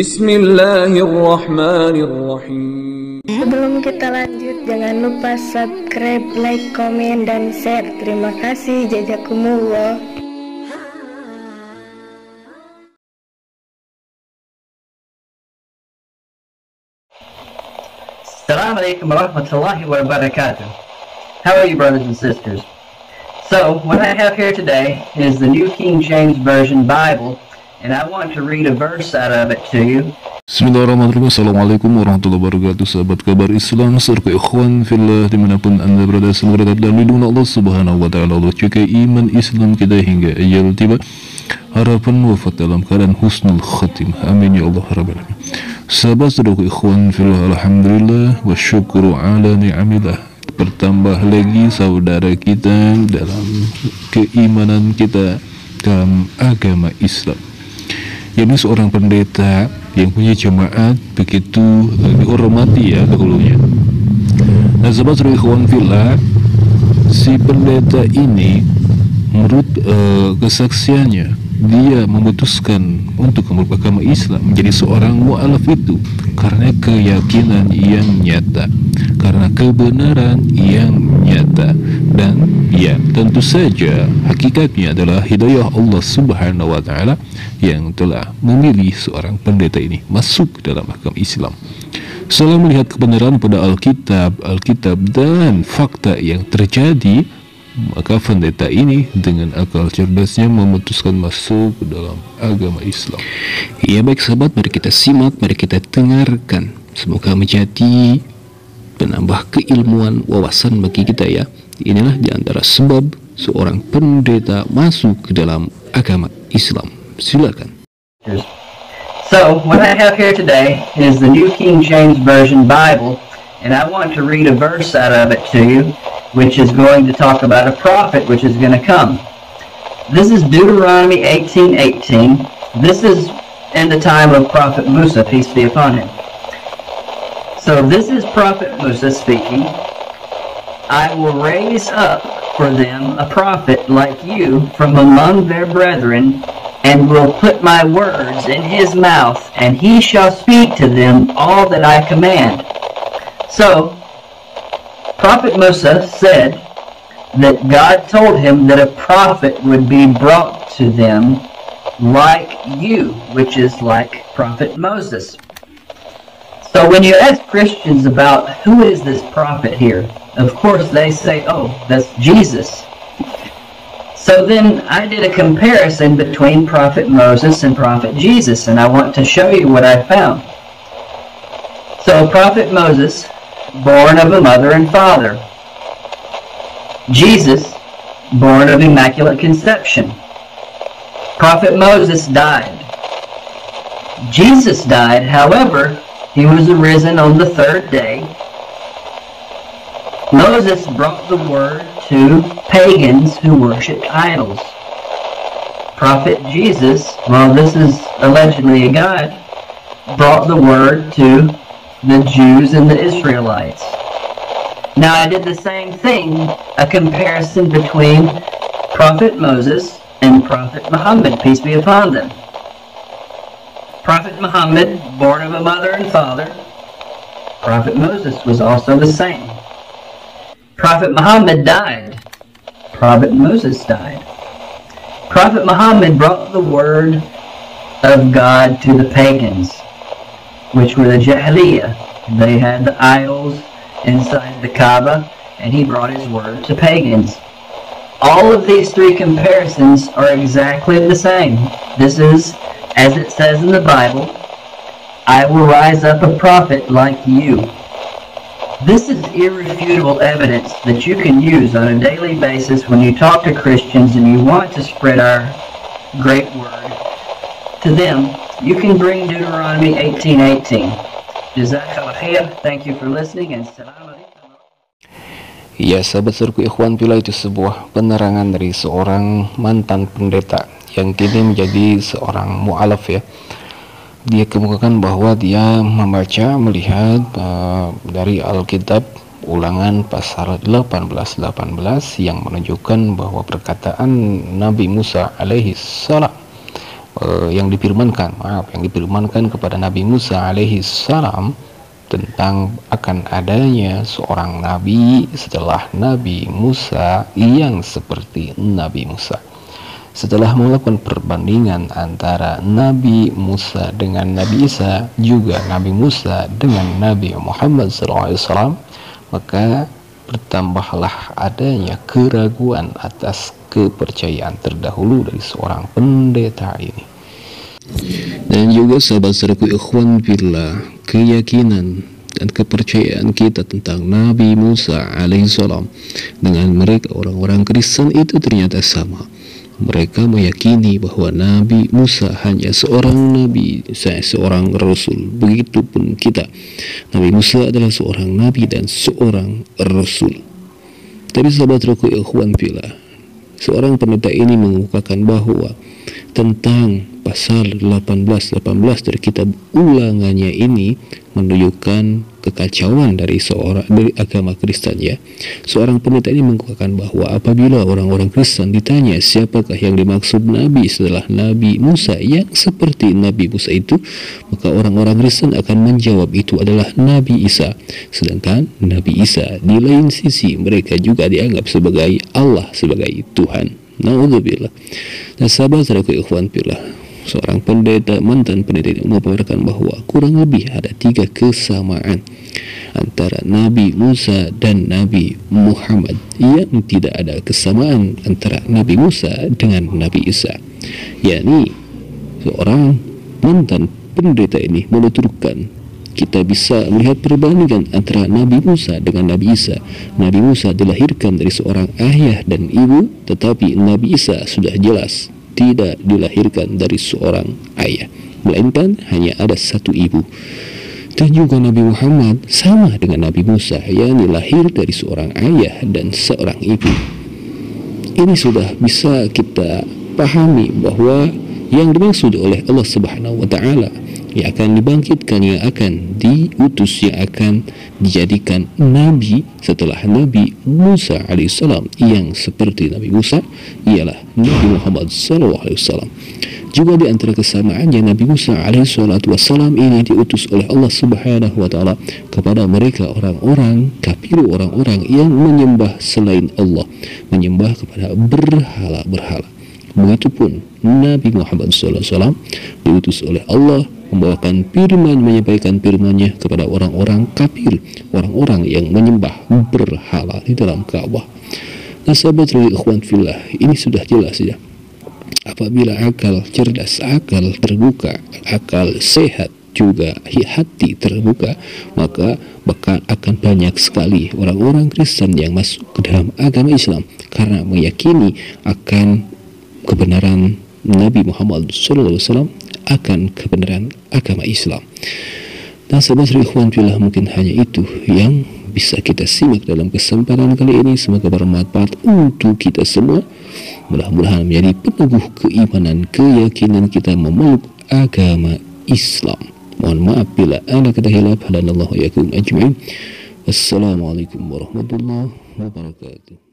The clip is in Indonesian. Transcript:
Bismillahirrahmanirrahim. Sebelum kita lanjut, jangan lupa subscribe, like, komen, dan share. Terima kasih. Jazakumullah. Assalamualaikum warahmatullahi wabarakatuh. How are you, brothers and sisters? So, what I have here today is the New King James Version Bible, and I want to read a verse out of it to you. Bismillahirrahmanirrahim. Assalamualaikum warahmatullahi wabarakatuh. Sahabat kabar Islam serta ikhwan fillah dimanapun anda berada, semoga dalam lindungan Allah subhanahu wa ta'ala. Allah jaga iman Islam kita hingga ajal tiba, harapan wafat dalam keadaan husnul khatim, amin ya Allah rabbal alamin. Sahabat saudara ikhwan fillah, alhamdulillah wa syukru ala ni'amillah, bertambah lagi saudara kita dalam keimanan kita dalam agama Islam, yakni seorang pendeta yang punya jemaat begitu dihormati ya dahulunya. Nah sahabat saudara ikhwan fillah, si pendeta ini menurut kesaksiannya dia memutuskan untuk memeluk agama Islam, menjadi seorang mu'alaf itu karena keyakinan yang nyata, karena kebenaran yang nyata, dan ya tentu saja hakikatnya adalah hidayah Allah subhanahu wa ta'ala yang telah memilih seorang pendeta ini masuk dalam agama Islam. Setelah melihat kebenaran pada Alkitab dan fakta yang terjadi, maka pendeta ini dengan akal cerdasnya memutuskan masuk ke dalam agama Islam. Ya baik sahabat, mari kita simak, mari kita dengarkan. Semoga menjadi penambah keilmuan wawasan bagi kita ya. Inilah diantara sebab seorang pendeta masuk ke dalam agama Islam. Silakan. So, what I have here today is the New King James Version Bible, and I want to read a verse out of it to you, which is going to talk about a prophet which is going to come. This is Deuteronomy 18:18. This is in the time of Prophet Musa, peace be upon him. So this is Prophet Musa speaking. I will raise up for them a prophet like you from among their brethren, and will put my words in his mouth, and he shall speak to them all that I command. So Prophet Musa said that God told him that a prophet would be brought to them like you, which is like Prophet Moses. So when you ask Christians about who is this prophet here, of course they say, oh, that's Jesus. So then I did a comparison between Prophet Moses and Prophet Jesus, and I want to show you what I found. So Prophet Moses, born of a mother and father. Jesus, born of immaculate conception. Prophet Moses died. Jesus died, however, he was arisen on the third day. Moses brought the word to pagans who worshipped idols. Prophet Jesus, well, this is allegedly a God, brought the word to the Jews and the Israelites. Now I did the same thing, a comparison between Prophet Moses and Prophet Muhammad, peace be upon them. Prophet Muhammad, born of a mother and father. Prophet Moses was also the same. Prophet Muhammad died. Prophet Moses died. Prophet Muhammad brought the word of God to the pagans, which were the Jahiliyyah. They had the idols inside the Kaaba, and he brought his word to pagans. All of these three comparisons are exactly the same. This is, as it says in the Bible, I will rise up a prophet like you. This is irrefutable evidence that you can use on a daily basis when you talk to Christians and you want to spread our great word to them. You can bring Deuteronomy 18:18. Jazakallah khair. Thank you for listening, and assalamualaikum. Ya sahabat serku ikhwan fillah, itu sebuah penerangan dari seorang mantan pendeta yang kini menjadi seorang mu'alaf ya. Dia kemukakan bahwa dia membaca, melihat dari Alkitab Ulangan pasal 18 yang menunjukkan bahwa perkataan Nabi Musa alaihi salam yang difirmankan kepada Nabi Musa alaihi salam tentang akan adanya seorang nabi setelah Nabi Musa yang seperti Nabi Musa. Setelah melakukan perbandingan antara Nabi Musa dengan Nabi Isa, juga Nabi Musa dengan Nabi Muhammad SAW, maka bertambahlah adanya keraguan atas kepercayaan terdahulu dari seorang pendeta ini. Dan juga sahabat-sahabatku ikhwan billah, keyakinan dan kepercayaan kita tentang Nabi Musa alaihissalam dengan mereka orang-orang Kristen itu ternyata sama. Mereka meyakini bahwa Nabi Musa hanya seorang nabi, seorang rasul. Begitupun kita, Nabi Musa adalah seorang nabi dan seorang rasul. Tapi sahabat-sahabatku ikhwan billah, seorang pendeta ini mengukakan bahwa tentang pasal 18 dari kitab ulangannya ini menunjukkan kekacauan dari agama Kristen, ya. Seorang pendeta ini mengungkapkan bahwa apabila orang-orang Kristen ditanya siapakah yang dimaksud nabi setelah Nabi Musa yang seperti Nabi Musa itu, maka orang-orang Kristen akan menjawab itu adalah Nabi Isa. Sedangkan Nabi Isa di lain sisi mereka juga dianggap sebagai Allah, sebagai Tuhan. Na'udzubillah. Nah, sahabat-sahabatku ikhwan fillah, seorang pendeta, mantan pendeta ini memaparkan bahwa kurang lebih ada 3 kesamaan antara Nabi Musa dan Nabi Muhammad, yang tidak ada kesamaan antara Nabi Musa dengan Nabi Isa. Yakni seorang mantan pendeta ini menuturkan kita bisa melihat perbandingan antara Nabi Musa dengan Nabi Isa. Nabi Musa dilahirkan dari seorang ayah dan ibu, tetapi Nabi Isa sudah jelas tidak dilahirkan dari seorang ayah, melainkan hanya ada satu ibu. Dan juga Nabi Muhammad sama dengan Nabi Musa, yakni lahir dari seorang ayah dan seorang ibu. Ini sudah bisa kita pahami bahwa yang dimaksud oleh Allah Subhanahu wa Ta'ala yang akan dibangkitkan, yang akan diutus, yang akan dijadikan nabi setelah Nabi Musa alaihissalam yang seperti Nabi Musa ialah Nabi Muhammad SAW. Juga di antara kesamaannya, Nabi Musa alaihissalam ini diutus oleh Allah Subhanahu wa Ta'ala kepada mereka orang-orang kafir, orang-orang yang menyembah selain Allah, menyembah kepada berhala-berhala. Begitupun Nabi Muhammad SAW diutus oleh Allah membawakan firman, menyampaikan firman-Nya kepada orang-orang kafir, orang-orang yang menyembah berhala di dalam Ka'bah. Nah, sahabat ikhwan fillah, ini sudah jelas ya. Apabila akal cerdas, akal terbuka, akal sehat, juga hati terbuka, maka akan banyak sekali orang-orang Kristen yang masuk ke dalam agama Islam karena meyakini akan kebenaran Nabi Muhammad SAW, akan kebenaran agama Islam. Dan sahabat ikhwan fillah, mungkin hanya itu yang bisa kita simak dalam kesempatan kali ini. Semoga bermanfaat untuk kita semua. Mudah-mudahan menjadi peneguh keimanan, keyakinan kita memeluk agama Islam. Mohon maaf bila ada kata hilaf. Hadanallahu yakum ajma'in. Wassalamualaikum warahmatullahi wabarakatuh.